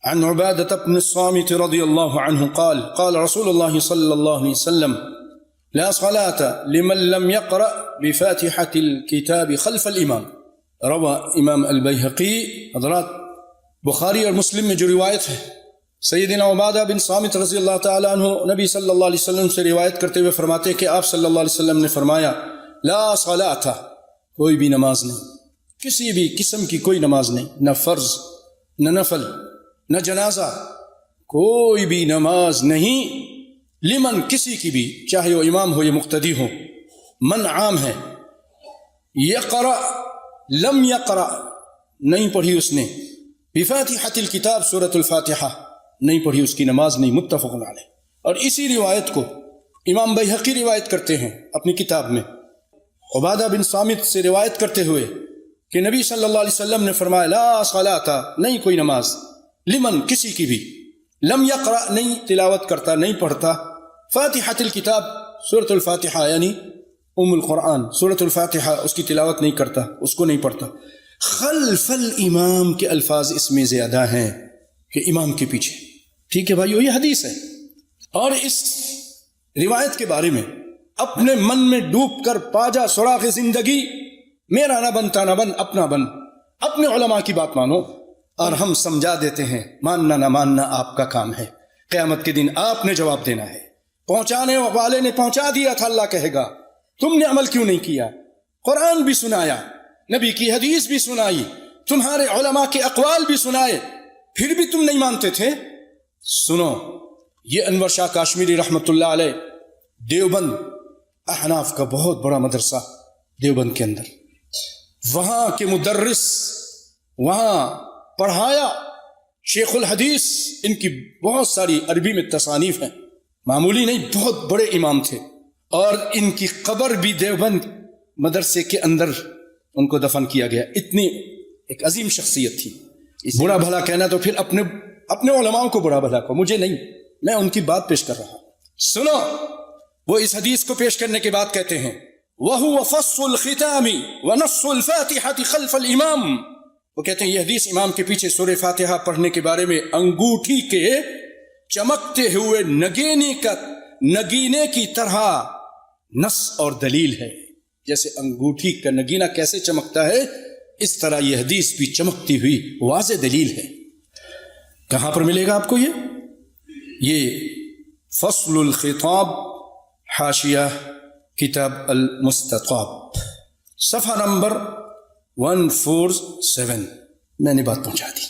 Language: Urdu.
عن عبادة بن الصامت رضي الله عنه قال قال رسول الله صلى الله عليه وسلم لا صلاة لمن لم يقرأ بفاتحة الكتاب خلف الإمام. روى امام البیہقی. حضرات بخاری اور مسلم میں جو روایت ہے، سیدنا عبادہ بن صامت رضی اللہ تعالیٰ عنہ نبی صلی اللہ علیہ وسلم سے روایت کرتے ہوئے فرماتے کہ آپ صلی اللہ علیہ وسلم نے فرمایا لا صلاۃ، کوئی بھی نماز نہیں، کسی بھی قسم کی کوئی نماز نہیں، نہ فرض نہ نفل نہ جنازہ، کوئی بھی نماز نہیں، لمن کسی کی بھی، چاہے وہ امام ہو یا مقتدی ہو، من عام ہے، یقرأ لم یقرأ نہیں پڑھی اس نے، بفاتحۃ الکتاب سورۃ الفاتحہ نہیں پڑھی، اس کی نماز نہیں. متفق علیہ. اور اسی روایت کو امام بیہقی روایت کرتے ہیں اپنی کتاب میں عبادہ بن صامت سے روایت کرتے ہوئے کہ نبی صلی اللہ علیہ وسلم نے فرمایا لا صلاۃ، نہیں کوئی نماز، لمن کسی کی بھی، لم یقرأ نہیں تلاوت کرتا نہیں پڑھتا، فاتحۃ الکتاب سورۃ الفاتحہ یعنی ام القرآن سورۃ الفاتحہ اس کی تلاوت نہیں کرتا، اس کو نہیں پڑھتا. خلف الامام کے الفاظ اس میں زیادہ ہیں کہ امام کے پیچھے. ٹھیک ہے بھائیو، یہ حدیث ہے. اور اس روایت کے بارے میں اپنے من میں ڈوب کر پاجا سراغ زندگی، میرا نہ بنتا نہ بن، اپنا بن، اپنے علماء کی بات مانو. اور ہم سمجھا دیتے ہیں ماننا نہ ماننا آپ کا کام ہے، قیامت کے دن آپ نے جواب دینا ہے. پہنچانے والے نے پہنچا دیا تھا، اللہ کہے گا تم نے عمل کیوں نہیں کیا؟ قرآن بھی سنایا، نبی کی حدیث بھی سنائی، تمہارے علماء کے اقوال بھی سنائے، پھر بھی تم نہیں مانتے تھے. سنو، یہ انور شاہ کاشمیری رحمت اللہ علیہ دیوبند احناف کا بہت بڑا مدرسہ دیوبند کے اندر، وہاں کے مدرس، وہاں پڑھایا شیخ الحدیث، ان کی بہت ساری عربی میں تصانیف ہیں، معمولی نہیں، بہت بڑے امام تھے. اور ان کی قبر بھی دیوبند مدرسے کے اندر ان کو دفن کیا گیا. اتنی ایک عظیم شخصیت تھی. برا بھلا کہنا تو پھر اپنے علماء کو برا بھلا کو، مجھے نہیں، میں ان کی بات پیش کر رہا ہوں. سنو، وہ اس حدیث کو پیش کرنے کے بعد کہتے ہیں وَهُوَ فَصُّ الْخِتَامِ وَنَصُّ الْفَاتِحَةِ خَلْفَ الْإِمَامِ. وہ کہتے ہیں یہ حدیث امام کے پیچھے سورہ فاتحہ پڑھنے کے بارے میں انگوٹھی کے چمکتے ہوئے نگینے کی طرح نص اور دلیل ہے. جیسے انگوٹھی کا نگینہ کیسے چمکتا ہے، اس طرح یہ حدیث بھی چمکتی ہوئی واضح دلیل ہے. کہاں پر ملے گا آپ کو یہ فصل الخطاب، حاشیہ کتاب المستطاب، صفحہ نمبر 147. میں نے بات پہنچا دی.